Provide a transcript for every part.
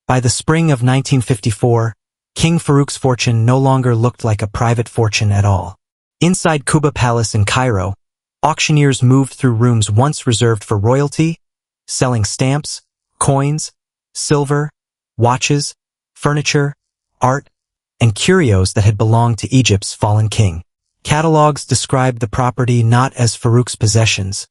By the spring of 1954, King Farouk's fortune no longer looked like a private fortune at all. Inside Quba Palace in Cairo, auctioneers moved through rooms once reserved for royalty, selling stamps, coins, silver, watches, furniture, art, and curios that had belonged to Egypt's fallen king. Catalogs described the property not as Farouk's possessions,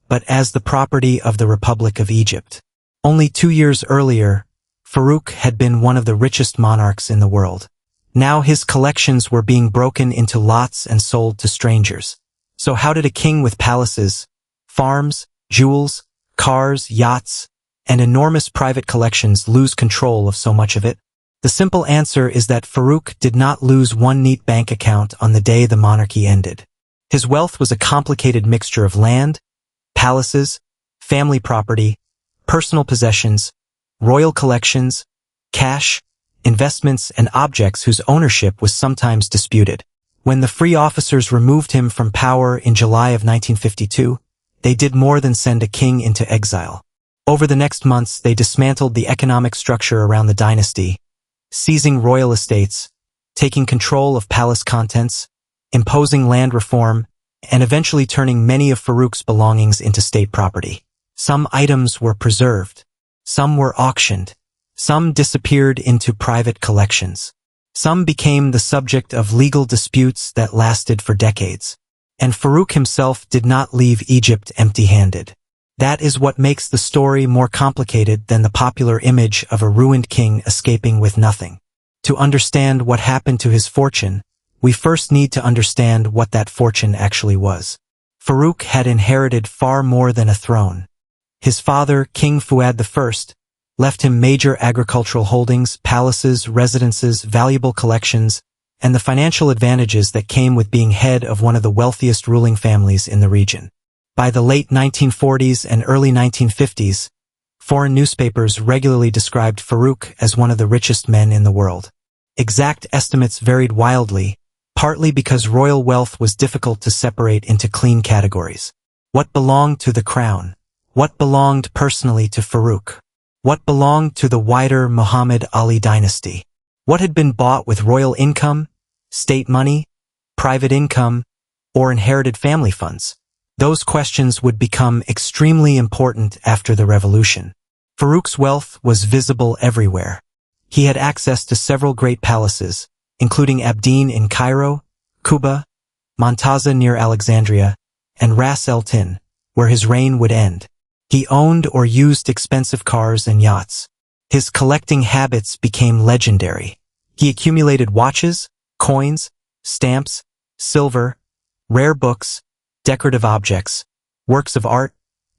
but as the property of the Republic of Egypt. Only 2 years earlier, Farouk had been one of the richest monarchs in the world. Now his collections were being broken into lots and sold to strangers. So how did a king with palaces, farms, jewels, cars, yachts, and enormous private collections lose control of so much of it? The simple answer is that Farouk did not lose one neat bank account on the day the monarchy ended. His wealth was a complicated mixture of land, palaces, family property, personal possessions, royal collections, cash, investments, and objects whose ownership was sometimes disputed. When the free officers removed him from power in July of 1952, they did more than send a king into exile. Over the next months, they dismantled the economic structure around the dynasty, seizing royal estates, taking control of palace contents, imposing land reform, and eventually turning many of Farouk's belongings into state property. Some items were preserved. Some were auctioned. Some disappeared into private collections. Some became the subject of legal disputes that lasted for decades. And Farouk himself did not leave Egypt empty-handed. That is what makes the story more complicated than the popular image of a ruined king escaping with nothing. To understand what happened to his fortune, we first need to understand what that fortune actually was. Farouk had inherited far more than a throne. His father, King Fuad I, left him major agricultural holdings, palaces, residences, valuable collections, and the financial advantages that came with being head of one of the wealthiest ruling families in the region. By the late 1940s and early 1950s, foreign newspapers regularly described Farouk as one of the richest men in the world. Exact estimates varied wildly, partly because royal wealth was difficult to separate into clean categories. What belonged to the crown? What belonged personally to Farouk? What belonged to the wider Muhammad Ali dynasty? What had been bought with royal income, state money, private income, or inherited family funds? Those questions would become extremely important after the revolution. Farouk's wealth was visible everywhere. He had access to several great palaces, including Abdeen in Cairo, Quba, Montaza near Alexandria, and Ras El Tin, where his reign would end. He owned or used expensive cars and yachts. His collecting habits became legendary. He accumulated watches, coins, stamps, silver, rare books, decorative objects, works of art,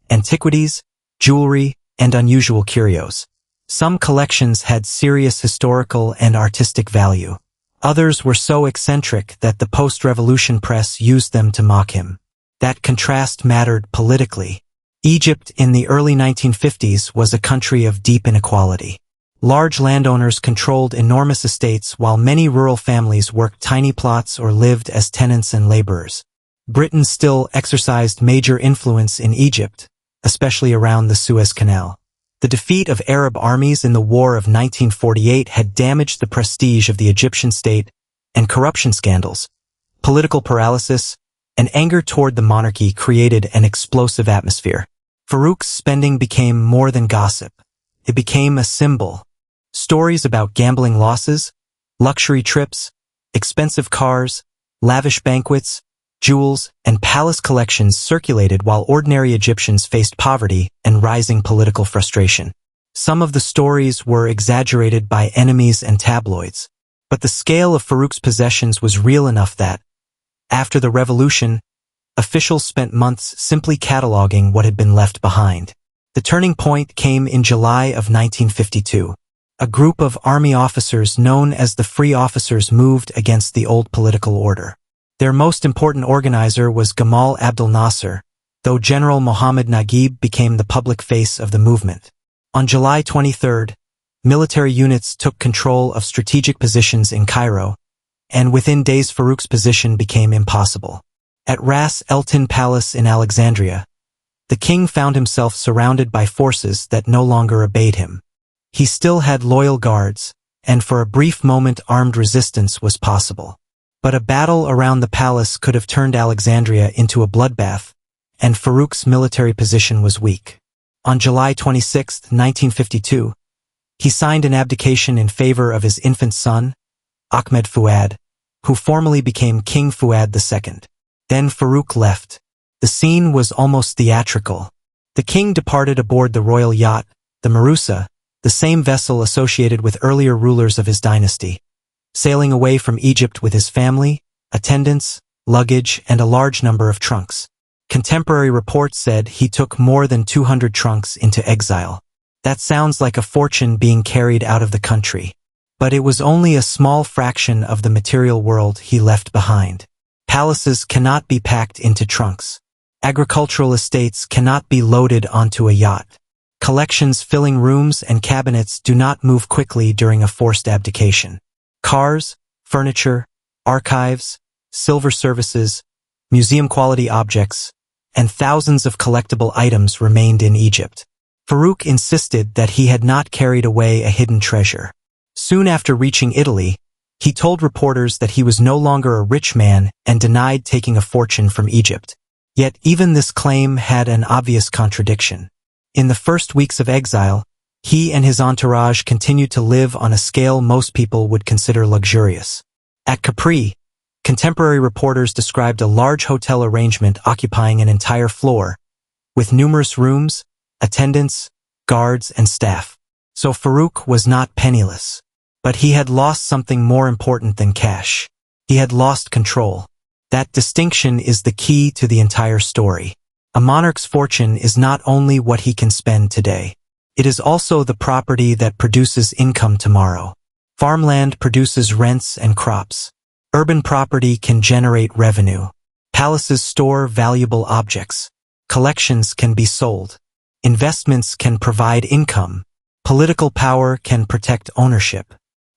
antiquities, jewelry, and unusual curios. Some collections had serious historical and artistic value. Others were so eccentric that the post-revolution press used them to mock him. That contrast mattered politically. Egypt in the early 1950s was a country of deep inequality. Large landowners controlled enormous estates while many rural families worked tiny plots or lived as tenants and laborers. Britain still exercised major influence in Egypt, especially around the Suez Canal. The defeat of Arab armies in the War of 1948 had damaged the prestige of the Egyptian state, and corruption scandals, political paralysis, and anger toward the monarchy created an explosive atmosphere. Farouk's spending became more than gossip. It became a symbol. Stories about gambling losses, luxury trips, expensive cars, lavish banquets, jewels, and palace collections circulated while ordinary Egyptians faced poverty and rising political frustration. Some of the stories were exaggerated by enemies and tabloids, but the scale of Farouk's possessions was real enough that, after the revolution, officials spent months simply cataloging what had been left behind. The turning point came in July of 1952. A group of army officers known as the Free Officers moved against the old political order. Their most important organizer was Gamal Abdel Nasser, though General Mohammad Naguib became the public face of the movement. On July 23, military units took control of strategic positions in Cairo, and within days Farouk's position became impossible. At Ras El Tin Palace in Alexandria, the king found himself surrounded by forces that no longer obeyed him. He still had loyal guards, and for a brief moment armed resistance was possible. But a battle around the palace could have turned Alexandria into a bloodbath, and Farouk's military position was weak. On July 26, 1952, he signed an abdication in favor of his infant son, Ahmed Fuad, who formally became King Fuad II. Then Farouk left. The scene was almost theatrical. The king departed aboard the royal yacht, the Marusa, the same vessel associated with earlier rulers of his dynasty, sailing away from Egypt with his family, attendants, luggage, and a large number of trunks. Contemporary reports said he took more than 200 trunks into exile. That sounds like a fortune being carried out of the country. But it was only a small fraction of the material world he left behind. Palaces cannot be packed into trunks. Agricultural estates cannot be loaded onto a yacht. Collections filling rooms and cabinets do not move quickly during a forced abdication. Cars, furniture, archives, silver services, museum-quality objects, and thousands of collectible items remained in Egypt. Farouk insisted that he had not carried away a hidden treasure. Soon after reaching Italy, he told reporters that he was no longer a rich man and denied taking a fortune from Egypt. Yet even this claim had an obvious contradiction. In the first weeks of exile, he and his entourage continued to live on a scale most people would consider luxurious. At Capri, contemporary reporters described a large hotel arrangement occupying an entire floor, with numerous rooms, attendants, guards, and staff. So Farouk was not penniless. But he had lost something more important than cash. He had lost control. That distinction is the key to the entire story. A monarch's fortune is not only what he can spend today. It is also the property that produces income tomorrow. Farmland produces rents and crops. Urban property can generate revenue. Palaces store valuable objects. Collections can be sold. Investments can provide income. Political power can protect ownership.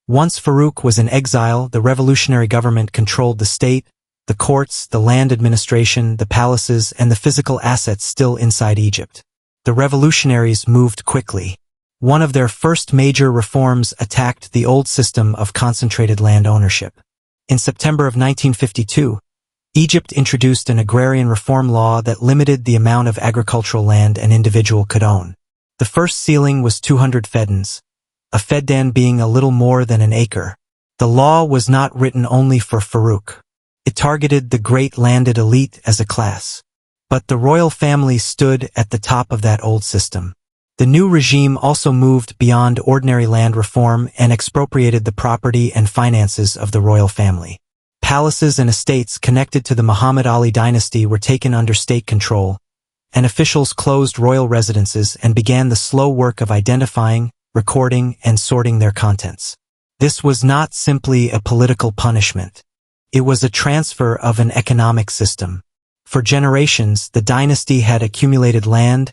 Once Farouk was in exile, the revolutionary government controlled the state, the courts, the land administration, the palaces, and the physical assets still inside Egypt. The revolutionaries moved quickly. One of their first major reforms attacked the old system of concentrated land ownership. In September of 1952, Egypt introduced an agrarian reform law that limited the amount of agricultural land an individual could own. The first ceiling was 200 feddans, a feddan being a little more than an acre. The law was not written only for Farouk. It targeted the great landed elite as a class. But the royal family stood at the top of that old system. The new regime also moved beyond ordinary land reform and expropriated the property and finances of the royal family. Palaces and estates connected to the Muhammad Ali dynasty were taken under state control, and officials closed royal residences and began the slow work of identifying, recording, and sorting their contents. This was not simply a political punishment. It was a transfer of an economic system. For generations, the dynasty had accumulated land,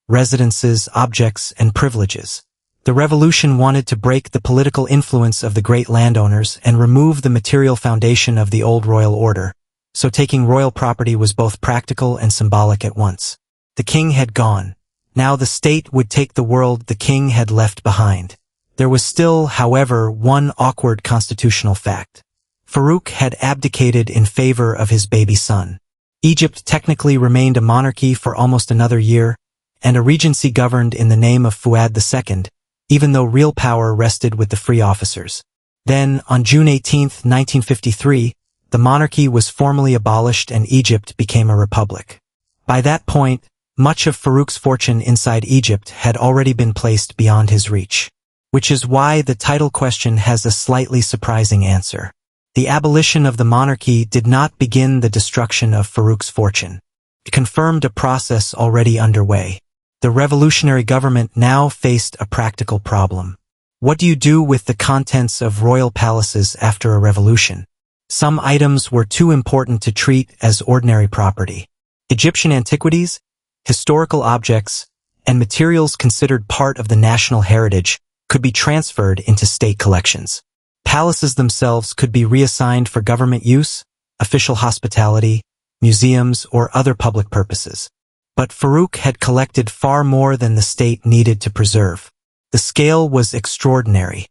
residences, objects, and privileges. The revolution wanted to break the political influence of the great landowners and remove the material foundation of the old royal order, so taking royal property was both practical and symbolic at once. The king had gone. Now the state would take the world the king had left behind. There was still, however, one awkward constitutional fact. Farouk had abdicated in favor of his baby son. Egypt technically remained a monarchy for almost another year, and a regency governed in the name of Fuad II, even though real power rested with the free officers. Then, on June 18, 1953, the monarchy was formally abolished and Egypt became a republic. By that point, much of Farouk's fortune inside Egypt had already been placed beyond his reach. Which is why the title question has a slightly surprising answer. The abolition of the monarchy did not begin the destruction of Farouk's fortune. It confirmed a process already underway. The revolutionary government now faced a practical problem. What do you do with the contents of royal palaces after a revolution? Some items were too important to treat as ordinary property. Egyptian antiquities, historical objects, and materials considered part of the national heritage could be transferred into state collections. Palaces themselves could be reassigned for government use, official hospitality, museums, or other public purposes. But Farouk had collected far more than the state needed to preserve. The scale was extraordinary.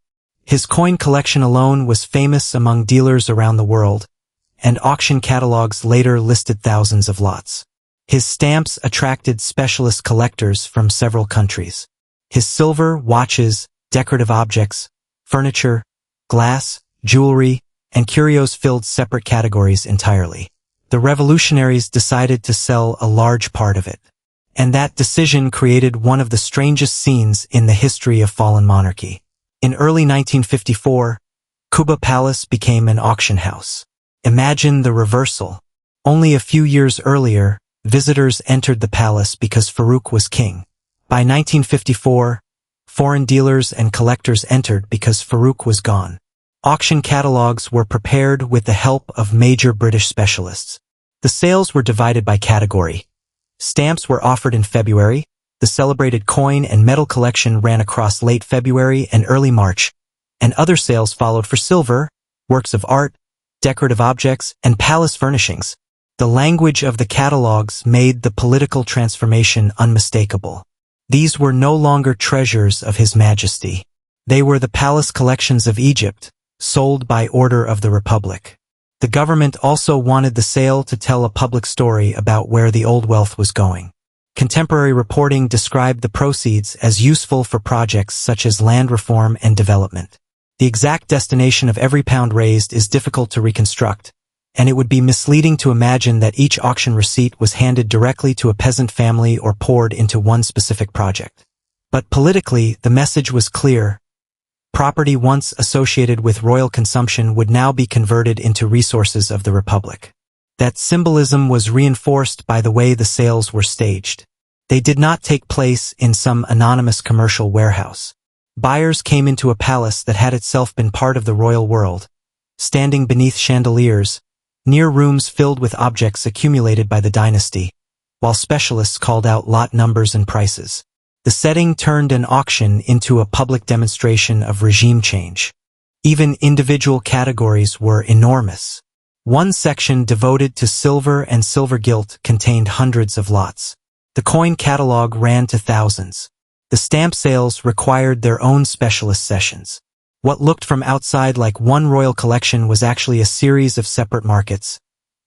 His coin collection alone was famous among dealers around the world, and auction catalogs later listed thousands of lots. His stamps attracted specialist collectors from several countries. His silver, watches, decorative objects, furniture, glass, jewelry, and curios filled separate categories entirely. The revolutionaries decided to sell a large part of it. And that decision created one of the strangest scenes in the history of fallen monarchy. In early 1954, Kuba Palace became an auction house. Imagine the reversal. Only a few years earlier, visitors entered the palace because Farouk was king. By 1954, foreign dealers and collectors entered because Farouk was gone. Auction catalogs were prepared with the help of major British specialists. The sales were divided by category. Stamps were offered in February, the celebrated coin and metal collection ran across late February and early March, and other sales followed for silver, works of art, decorative objects, and palace furnishings. The language of the catalogs made the political transformation unmistakable. These were no longer treasures of His Majesty. They were the palace collections of Egypt, sold by order of the Republic. The government also wanted the sale to tell a public story about where the old wealth was going. Contemporary reporting described the proceeds as useful for projects such as land reform and development. The exact destination of every pound raised is difficult to reconstruct, and it would be misleading to imagine that each auction receipt was handed directly to a peasant family or poured into one specific project. But politically, the message was clear. Property once associated with royal consumption would now be converted into resources of the Republic. That symbolism was reinforced by the way the sales were staged. They did not take place in some anonymous commercial warehouse. Buyers came into a palace that had itself been part of the royal world, standing beneath chandeliers, near rooms filled with objects accumulated by the dynasty, while specialists called out lot numbers and prices. The setting turned an auction into a public demonstration of regime change. Even individual categories were enormous. One section devoted to silver and silver gilt contained hundreds of lots. The coin catalog ran to thousands. The stamp sales required their own specialist sessions. What looked from outside like one royal collection was actually a series of separate markets,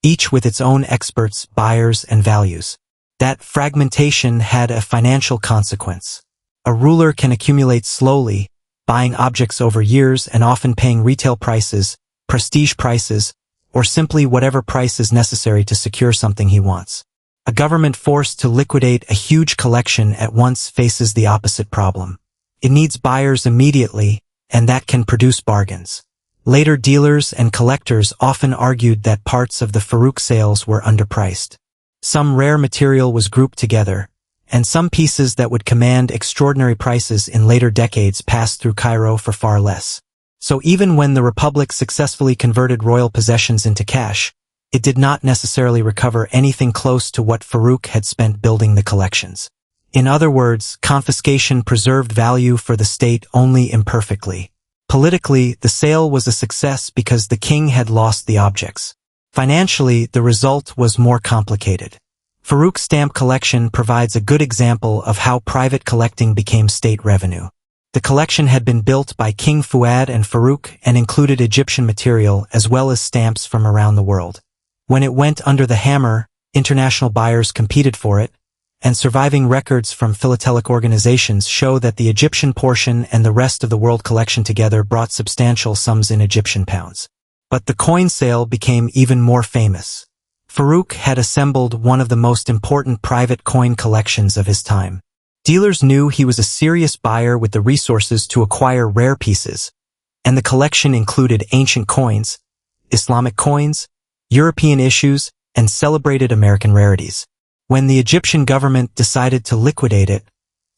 each with its own experts, buyers, and values. That fragmentation had a financial consequence. A ruler can accumulate slowly, buying objects over years and often paying retail prices, prestige prices, or simply whatever price is necessary to secure something he wants. A government forced to liquidate a huge collection at once faces the opposite problem. It needs buyers immediately, and that can produce bargains. Later dealers and collectors often argued that parts of the Farouk sales were underpriced. Some rare material was grouped together, and some pieces that would command extraordinary prices in later decades passed through Cairo for far less. So even when the Republic successfully converted royal possessions into cash, it did not necessarily recover anything close to what Farouk had spent building the collections. In other words, confiscation preserved value for the state only imperfectly. Politically, the sale was a success because the king had lost the objects. Financially, the result was more complicated. Farouk's stamp collection provides a good example of how private collecting became state revenue. The collection had been built by King Fuad and Farouk and included Egyptian material as well as stamps from around the world. When it went under the hammer, international buyers competed for it, and surviving records from philatelic organizations show that the Egyptian portion and the rest of the world collection together brought substantial sums in Egyptian pounds. But the coin sale became even more famous. Farouk had assembled one of the most important private coin collections of his time. Dealers knew he was a serious buyer with the resources to acquire rare pieces, and the collection included ancient coins, Islamic coins, European issues, and celebrated American rarities. When the Egyptian government decided to liquidate it,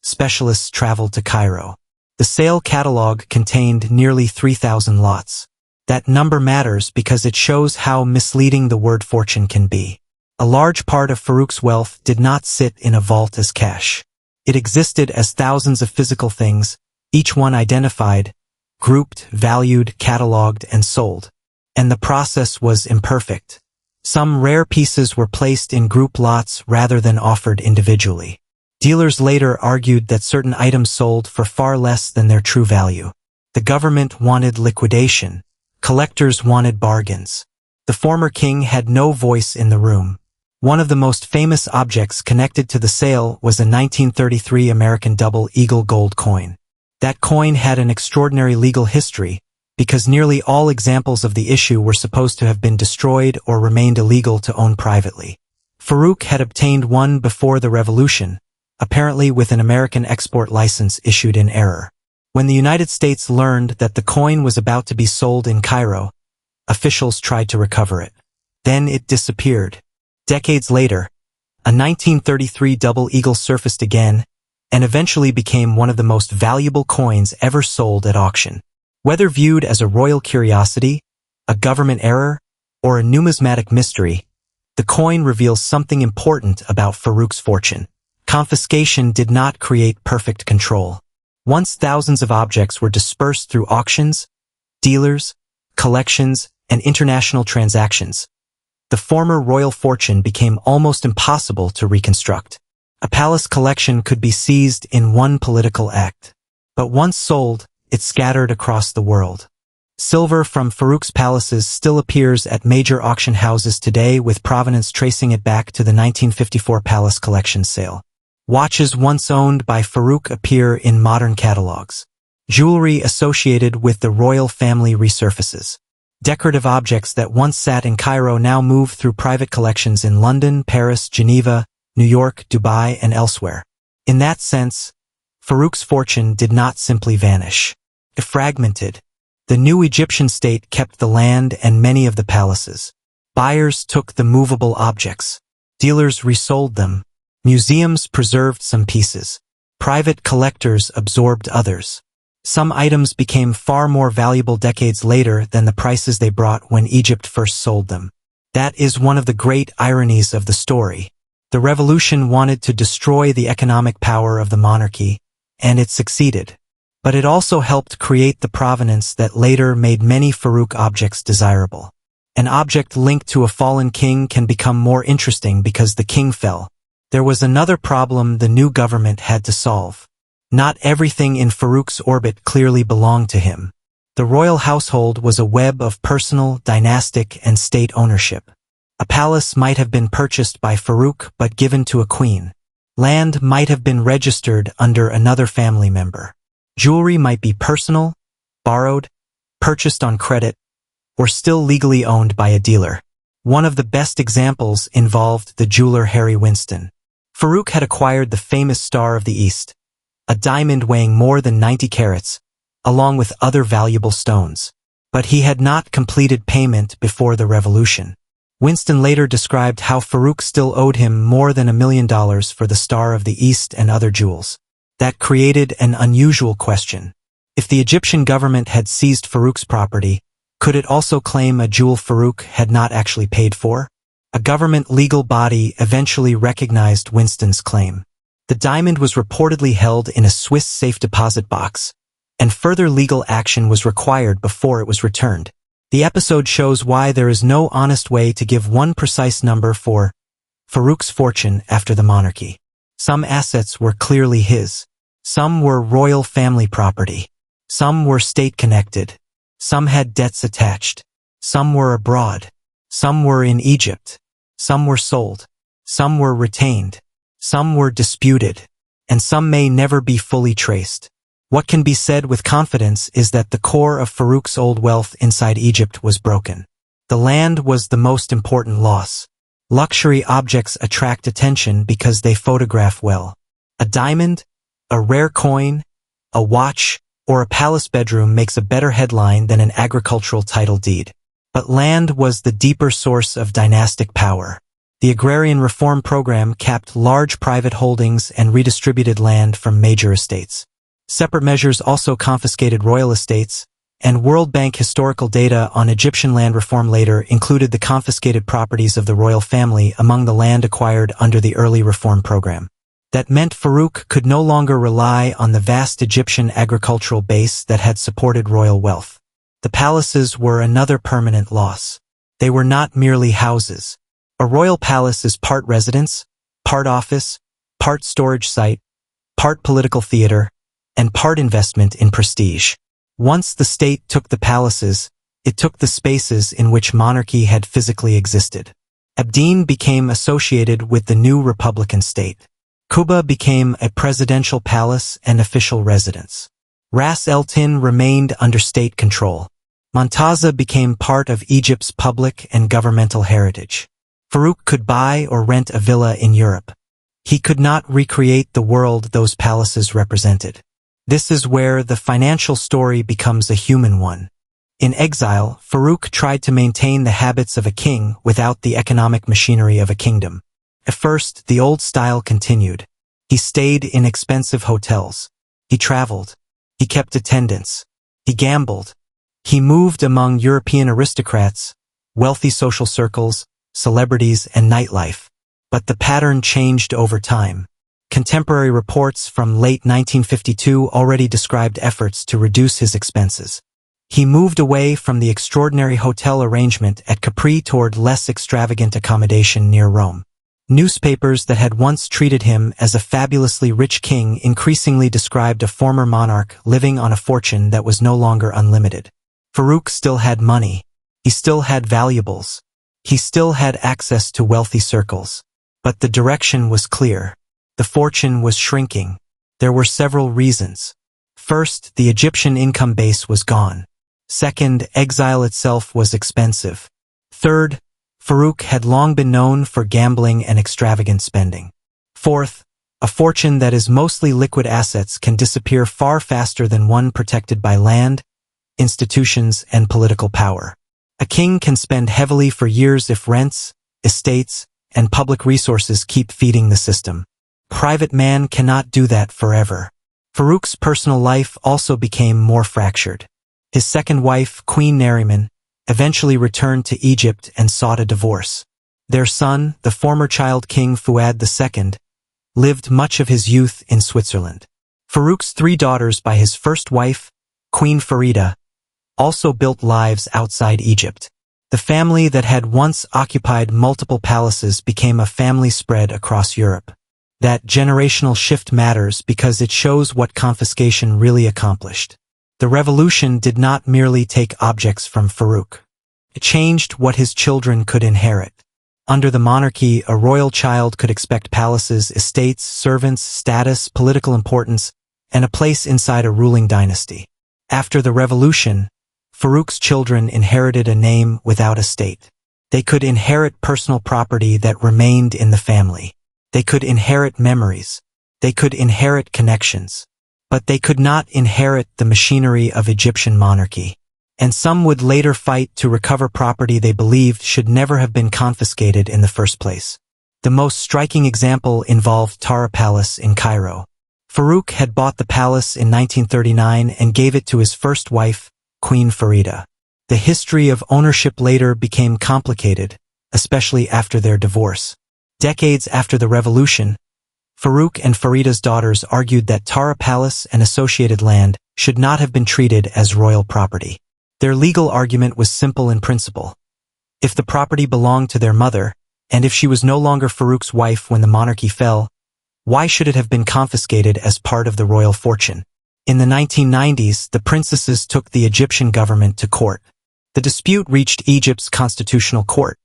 specialists traveled to Cairo. The sale catalog contained nearly 3,000 lots. That number matters because it shows how misleading the word fortune can be. A large part of Farouk's wealth did not sit in a vault as cash. It existed as thousands of physical things, each one identified, grouped, valued, cataloged, and sold. And the process was imperfect. Some rare pieces were placed in group lots rather than offered individually. Dealers later argued that certain items sold for far less than their true value. The government wanted liquidation. Collectors wanted bargains. The former king had no voice in the room. One of the most famous objects connected to the sale was a 1933 American double eagle gold coin. That coin had an extraordinary legal history, because nearly all examples of the issue were supposed to have been destroyed or remained illegal to own privately. Farouk had obtained one before the revolution, apparently with an American export license issued in error. When the United States learned that the coin was about to be sold in Cairo, officials tried to recover it. Then it disappeared. Decades later, a 1933 double eagle surfaced again and eventually became one of the most valuable coins ever sold at auction. Whether viewed as a royal curiosity, a government error, or a numismatic mystery, the coin reveals something important about Farouk's fortune. Confiscation did not create perfect control. Once thousands of objects were dispersed through auctions, dealers, collections, and international transactions, the former royal fortune became almost impossible to reconstruct. A palace collection could be seized in one political act. But once sold, it scattered across the world. Silver from Farouk's palaces still appears at major auction houses today, with provenance tracing it back to the 1954 palace collection sale. Watches once owned by Farouk appear in modern catalogs. Jewelry associated with the royal family resurfaces. Decorative objects that once sat in Cairo now move through private collections in London, Paris, Geneva, New York, Dubai, and elsewhere. In that sense, Farouk's fortune did not simply vanish. It fragmented. The new Egyptian state kept the land and many of the palaces. Buyers took the movable objects. Dealers resold them. Museums preserved some pieces. Private collectors absorbed others. Some items became far more valuable decades later than the prices they brought when Egypt first sold them. That is one of the great ironies of the story. The revolution wanted to destroy the economic power of the monarchy, and it succeeded. But it also helped create the provenance that later made many Farouk objects desirable. An object linked to a fallen king can become more interesting because the king fell. There was another problem the new government had to solve. Not everything in Farouk's orbit clearly belonged to him. The royal household was a web of personal, dynastic, and state ownership. A palace might have been purchased by Farouk but given to a queen. Land might have been registered under another family member. Jewelry might be personal, borrowed, purchased on credit, or still legally owned by a dealer. One of the best examples involved the jeweler Harry Winston. Farouk had acquired the famous Star of the East, a diamond weighing more than 90 carats, along with other valuable stones. But he had not completed payment before the revolution. Winston later described how Farouk still owed him more than $1 million for the Star of the East and other jewels. That created an unusual question. If the Egyptian government had seized Farouk's property, could it also claim a jewel Farouk had not actually paid for? A government legal body eventually recognized Winston's claim. The diamond was reportedly held in a Swiss safe deposit box, and further legal action was required before it was returned. The episode shows why there is no honest way to give one precise number for Farouk's fortune after the monarchy. Some assets were clearly his. Some were royal family property. Some were state-connected. Some had debts attached. Some were abroad. Some were in Egypt. Some were sold. Some were retained. Some were disputed. And some may never be fully traced. What can be said with confidence is that the core of Farouk's old wealth inside Egypt was broken. The land was the most important loss. Luxury objects attract attention because they photograph well. A diamond, a rare coin, a watch, or a palace bedroom makes a better headline than an agricultural title deed. But land was the deeper source of dynastic power. The agrarian reform program capped large private holdings and redistributed land from major estates. Separate measures also confiscated royal estates, and World Bank historical data on Egyptian land reform later included the confiscated properties of the royal family among the land acquired under the early reform program. That meant Farouk could no longer rely on the vast Egyptian agricultural base that had supported royal wealth. The palaces were another permanent loss. They were not merely houses. A royal palace is part residence, part office, part part storage site, part political theater, and part investment in prestige. Once the state took the palaces, it took the spaces in which monarchy had physically existed. Abdeen became associated with the new republican state. Quba became a presidential palace and official residence. Ras El Tin remained under state control. Montaza became part of Egypt's public and governmental heritage. Farouk could buy or rent a villa in Europe. He could not recreate the world those palaces represented. This is where the financial story becomes a human one. In Exile, Farouk tried to maintain the habits of a king without the economic machinery of a kingdom. At first, the old style continued. He stayed in expensive hotels. He traveled. He kept attendance. He gambled. He moved among European aristocrats, wealthy social circles, celebrities, and nightlife. But the pattern changed over time. Contemporary reports from late 1952 already described efforts to reduce his expenses. He moved away from the extraordinary hotel arrangement at Capri toward less extravagant accommodation near Rome. Newspapers that had once treated him as a fabulously rich king increasingly described a former monarch living on a fortune that was no longer unlimited. Farouk still had money. He still had valuables. He still had access to wealthy circles. But the direction was clear. The fortune was shrinking. There were several reasons. First, the Egyptian income base was gone. Second, exile itself was expensive. Third, Farouk had long been known for gambling and extravagant spending. Fourth, a fortune that is mostly liquid assets can disappear far faster than one protected by land, institutions, and political power. A king can spend heavily for years if rents, estates, and public resources keep feeding the system. Private man cannot do that forever. Farouk's personal life also became more fractured. His second wife, Queen Nariman, eventually returned to Egypt and sought a divorce. Their son, the former child King Fuad II, lived much of his youth in Switzerland. Farouk's 3 daughters by his first wife, Queen Farida, also built lives outside Egypt. The family that had once occupied multiple palaces became a family spread across Europe. That generational shift matters because it shows what confiscation really accomplished. The revolution did not merely take objects from Farouk. It changed what his children could inherit. Under the monarchy, a royal child could expect palaces, estates, servants, status, political importance, and a place inside a ruling dynasty. After the revolution, Farouk's children inherited a name without a state. They could inherit personal property that remained in the family. They could inherit memories. They could inherit connections. But they could not inherit the machinery of Egyptian monarchy. And some would later fight to recover property they believed should never have been confiscated in the first place. The most striking example involved Tara Palace in Cairo. Farouk had bought the palace in 1939 and gave it to his first wife, Queen Farida. The history of ownership later became complicated, especially after their divorce. Decades after the revolution, Farouk and Farida's daughters argued that Tara Palace and associated land should not have been treated as royal property. Their legal argument was simple in principle. If the property belonged to their mother, and if she was no longer Farouk's wife when the monarchy fell, why should it have been confiscated as part of the royal fortune? In the 1990s, the princesses took the Egyptian government to court. The dispute reached Egypt's constitutional court,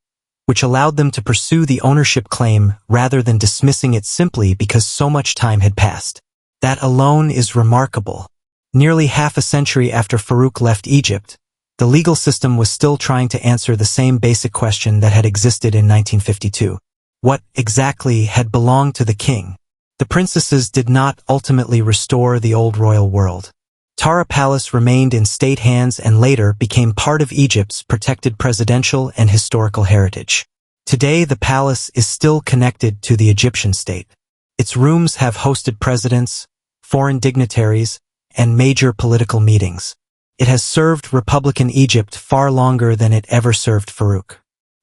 which allowed them to pursue the ownership claim rather than dismissing it simply because so much time had passed. That alone is remarkable. Nearly half a century after Farouk left Egypt, the legal system was still trying to answer the same basic question that had existed in 1952. What exactly had belonged to the king? The princesses did not ultimately restore the old royal world. Tara Palace remained in state hands and later became part of Egypt's protected presidential and historical heritage. Today, the palace is still connected to the Egyptian state. Its rooms have hosted presidents, foreign dignitaries, and major political meetings. It has served Republican Egypt far longer than it ever served Farouk.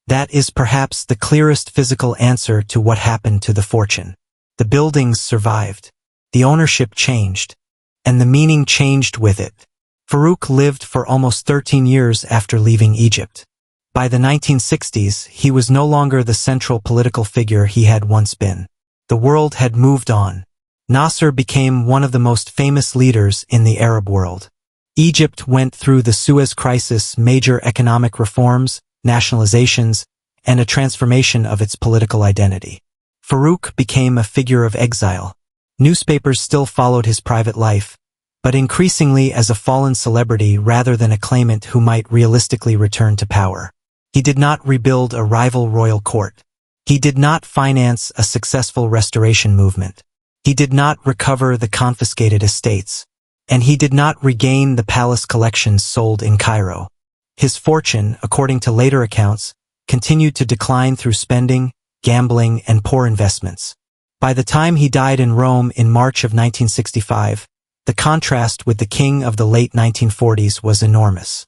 That is perhaps the clearest physical answer to what happened to the fortune. The buildings survived. The ownership changed. And the meaning changed with it. Farouk lived for almost 13 years after leaving Egypt. By the 1960s, he was no longer the central political figure he had once been. The world had moved on. Nasser became one of the most famous leaders in the Arab world. Egypt went through the Suez Crisis, major economic reforms, nationalizations, and a transformation of its political identity. Farouk became a figure of exile. Newspapers still followed his private life, but increasingly as a fallen celebrity rather than a claimant who might realistically return to power. He did not rebuild a rival royal court. He did not finance a successful restoration movement. He did not recover the confiscated estates. And he did not regain the palace collections sold in Cairo. His fortune, according to later accounts, continued to decline through spending, gambling, and poor investments. By the time he died in Rome in March of 1965, the contrast with the king of the late 1940s was enormous.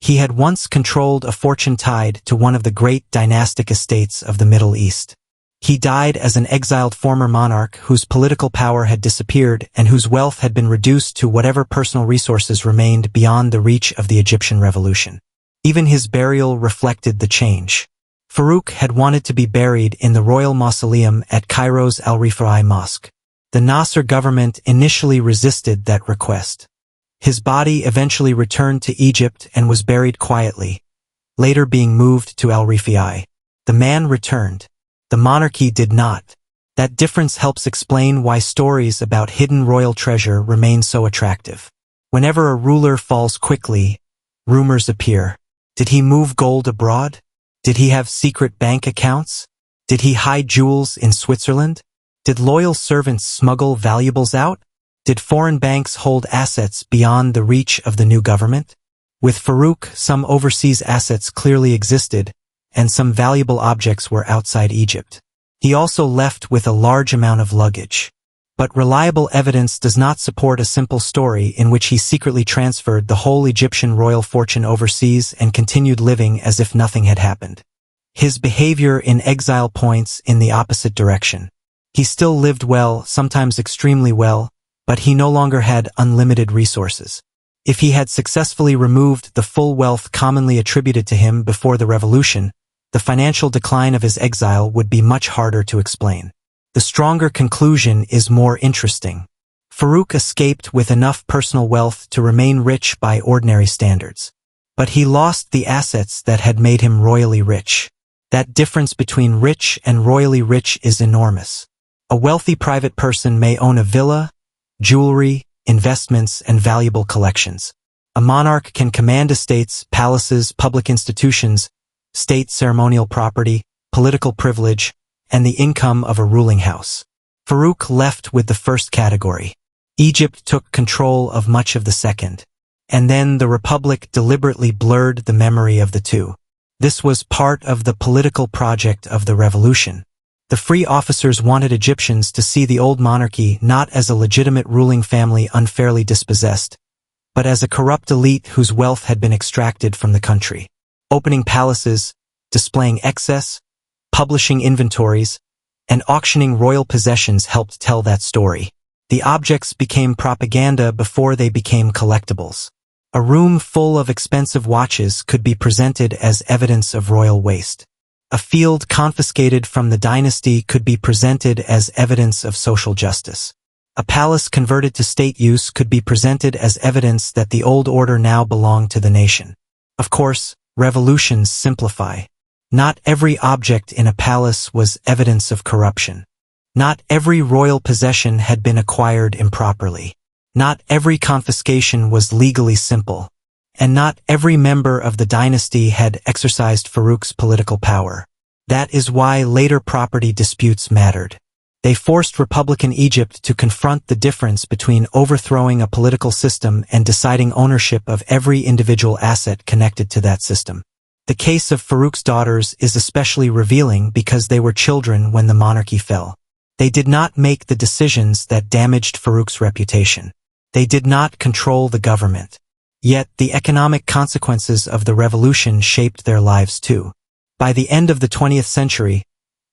He had once controlled a fortune tied to one of the great dynastic estates of the Middle East. He died as an exiled former monarch whose political power had disappeared and whose wealth had been reduced to whatever personal resources remained beyond the reach of the Egyptian revolution. Even his burial reflected the change. Farouk had wanted to be buried in the royal mausoleum at Cairo's Al-Rifai Mosque. The Nasser government initially resisted that request. His body eventually returned to Egypt and was buried quietly, later being moved to Al-Rifai. The man returned. The monarchy did not. That difference helps explain why stories about hidden royal treasure remain so attractive. Whenever a ruler falls quickly, rumors appear. Did he move gold abroad? Did he have secret bank accounts? Did he hide jewels in Switzerland? Did loyal servants smuggle valuables out? Did foreign banks hold assets beyond the reach of the new government? With Farouk, some overseas assets clearly existed, and some valuable objects were outside Egypt. He also left with a large amount of luggage. But reliable evidence does not support a simple story in which he secretly transferred the whole Egyptian royal fortune overseas and continued living as if nothing had happened. His behavior in exile points in the opposite direction. He still lived well, sometimes extremely well, but he no longer had unlimited resources. If he had successfully removed the full wealth commonly attributed to him before the revolution, the financial decline of his exile would be much harder to explain. The stronger conclusion is more interesting. Farouk escaped with enough personal wealth to remain rich by ordinary standards. But he lost the assets that had made him royally rich. That difference between rich and royally rich is enormous. A wealthy private person may own a villa, jewelry, investments, and valuable collections. A monarch can command estates, palaces, public institutions, state ceremonial property, political privilege, and the income of a ruling house. Farouk left with the first category. Egypt took control of much of the second. And then the Republic deliberately blurred the memory of the two. This was part of the political project of the revolution. The free officers wanted Egyptians to see the old monarchy not as a legitimate ruling family unfairly dispossessed, but as a corrupt elite whose wealth had been extracted from the country. Opening palaces, displaying excess, publishing inventories, and auctioning royal possessions helped tell that story. The objects became propaganda before they became collectibles. A room full of expensive watches could be presented as evidence of royal waste. A field confiscated from the dynasty could be presented as evidence of social justice. A palace converted to state use could be presented as evidence that the old order now belonged to the nation. Of course, revolutions simplify. Not every object in a palace was evidence of corruption. Not every royal possession had been acquired improperly. Not every confiscation was legally simple. And not every member of the dynasty had exercised Farouk's political power. That is why later property disputes mattered. They forced Republican Egypt to confront the difference between overthrowing a political system and deciding ownership of every individual asset connected to that system. The case of Farouk's daughters is especially revealing because they were children when the monarchy fell. They did not make the decisions that damaged Farouk's reputation. They did not control the government. Yet the economic consequences of the revolution shaped their lives too. By the end of the 20th century,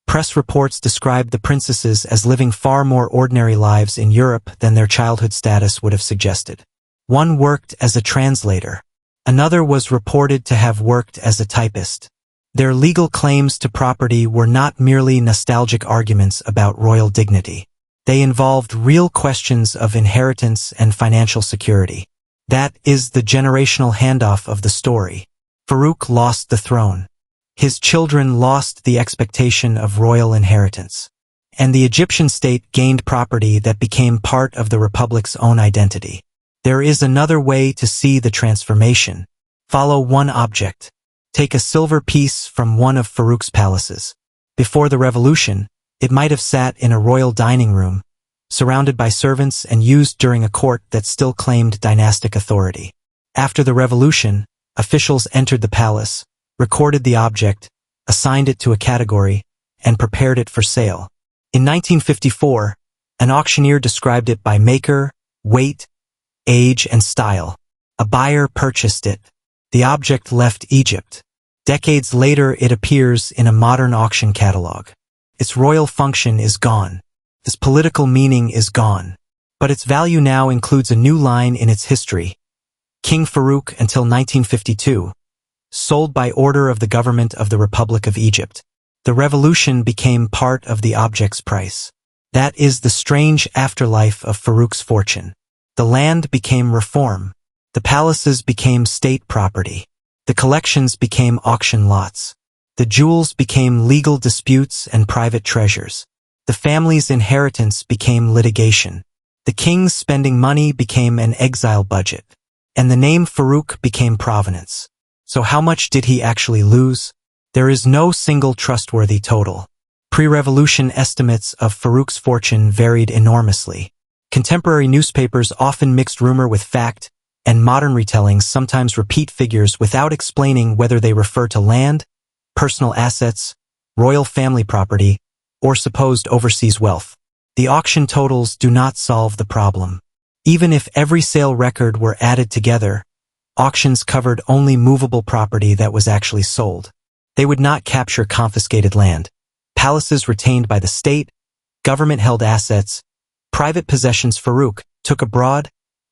press reports described the princesses as living far more ordinary lives in Europe than their childhood status would have suggested. One worked as a translator. Another was reported to have worked as a typist. Their legal claims to property were not merely nostalgic arguments about royal dignity. They involved real questions of inheritance and financial security. That is the generational handoff of the story. Farouk lost the throne. His children lost the expectation of royal inheritance. And the Egyptian state gained property that became part of the republic's own identity. There is another way to see the transformation. Follow one object. Take a silver piece from one of Farouk's palaces. Before the revolution, it might have sat in a royal dining room, surrounded by servants and used during a court that still claimed dynastic authority. After the revolution, officials entered the palace, recorded the object, assigned it to a category, and prepared it for sale. In 1954, an auctioneer described it by maker, weight, age, and style. A buyer purchased it. The object left Egypt. Decades later, it appears in a modern auction catalog. Its royal function is gone. Its political meaning is gone. But its value now includes a new line in its history. King Farouk until 1952. Sold by order of the government of the Republic of Egypt. The revolution became part of the object's price. That is the strange afterlife of Farouk's fortune. The land became reform. The palaces became state property. The collections became auction lots. The jewels became legal disputes and private treasures. The family's inheritance became litigation. The king's spending money became an exile budget. And the name Farouk became provenance. So how much did he actually lose? There is no single trustworthy total. Pre-revolution estimates of Farouk's fortune varied enormously. Contemporary newspapers often mixed rumor with fact, and modern retellings sometimes repeat figures without explaining whether they refer to land, personal assets, royal family property, or supposed overseas wealth. The auction totals do not solve the problem. Even if every sale record were added together, auctions covered only movable property that was actually sold. They would not capture confiscated land, palaces retained by the state, government-held assets, private possessions. Farouk took abroad,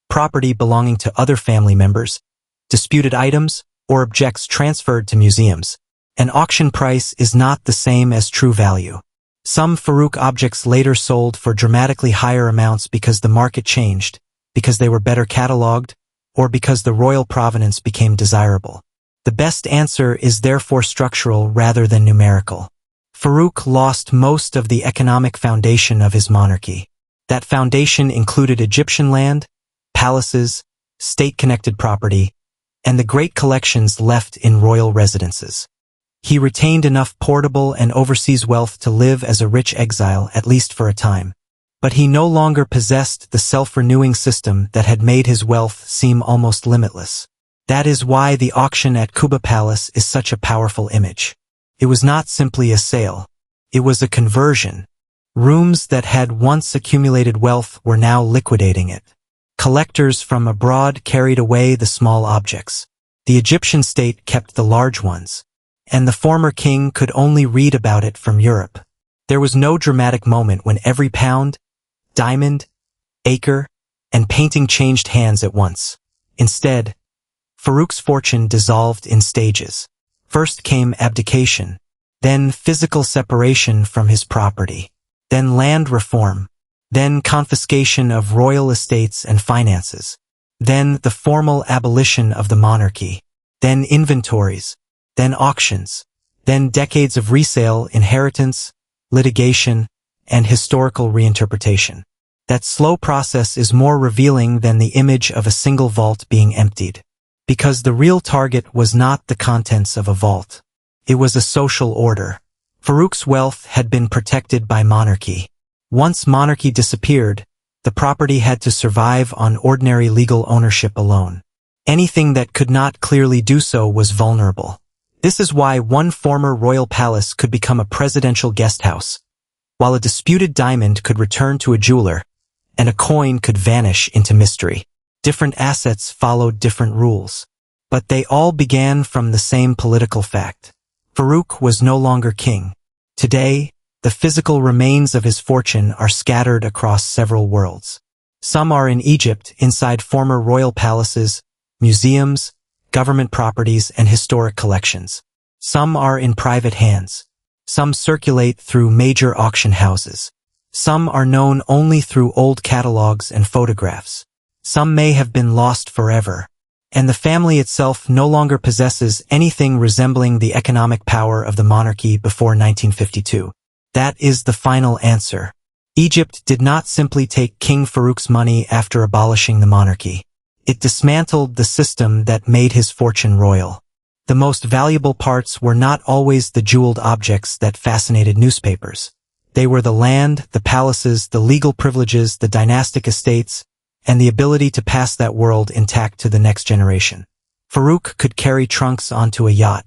property belonging to other family members, disputed items, or objects transferred to museums. An auction price is not the same as true value. Some Farouk objects later sold for dramatically higher amounts because the market changed, because they were better catalogued, or because the royal provenance became desirable. The best answer is therefore structural rather than numerical. Farouk lost most of the economic foundation of his monarchy. That foundation included Egyptian land, palaces, state-connected property, and the great collections left in royal residences. He retained enough portable and overseas wealth to live as a rich exile, at least for a time. But he no longer possessed the self-renewing system that had made his wealth seem almost limitless. That is why the auction at Kuba Palace is such a powerful image. It was not simply a sale. It was a conversion. Rooms that had once accumulated wealth were now liquidating it. Collectors from abroad carried away the small objects. The Egyptian state kept the large ones. And the former king could only read about it from Europe. There was no dramatic moment when every pound, diamond, acre, and painting changed hands at once. Instead, Farouk's fortune dissolved in stages. First came abdication, then physical separation from his property, then land reform, then confiscation of royal estates and finances, then the formal abolition of the monarchy, then inventories, then auctions, then decades of resale, inheritance, litigation, and historical reinterpretation. That slow process is more revealing than the image of a single vault being emptied. Because the real target was not the contents of a vault. It was a social order. Farouk's wealth had been protected by monarchy. Once monarchy disappeared, the property had to survive on ordinary legal ownership alone. Anything that could not clearly do so was vulnerable. This is why one former royal palace could become a presidential guest house, while a disputed diamond could return to a jeweler, and a coin could vanish into mystery. Different assets followed different rules, but they all began from the same political fact. Farouk was no longer king. Today, the physical remains of his fortune are scattered across several worlds. Some are in Egypt, inside former royal palaces, museums, government properties, and historic collections. Some are in private hands. Some circulate through major auction houses. Some are known only through old catalogs and photographs. Some may have been lost forever. And the family itself no longer possesses anything resembling the economic power of the monarchy before 1952. That is the final answer. Egypt did not simply take King Farouk's money after abolishing the monarchy. It dismantled the system that made his fortune royal. The most valuable parts were not always the jeweled objects that fascinated newspapers. They were the land, the palaces, the legal privileges, the dynastic estates, and the ability to pass that world intact to the next generation. Farouk could carry trunks onto a yacht.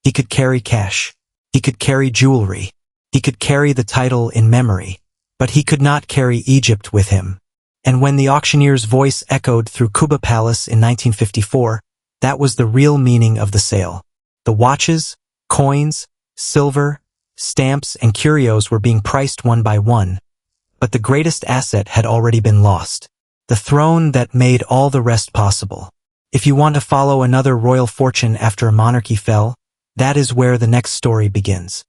He could carry cash. He could carry jewelry. He could carry the title in memory. But he could not carry Egypt with him. And when the auctioneer's voice echoed through Kuba Palace in 1954, that was the real meaning of the sale. The watches, coins, silver, stamps, and curios were being priced one by one. But the greatest asset had already been lost. The throne that made all the rest possible. If you want to follow another royal fortune after a monarchy fell, that is where the next story begins.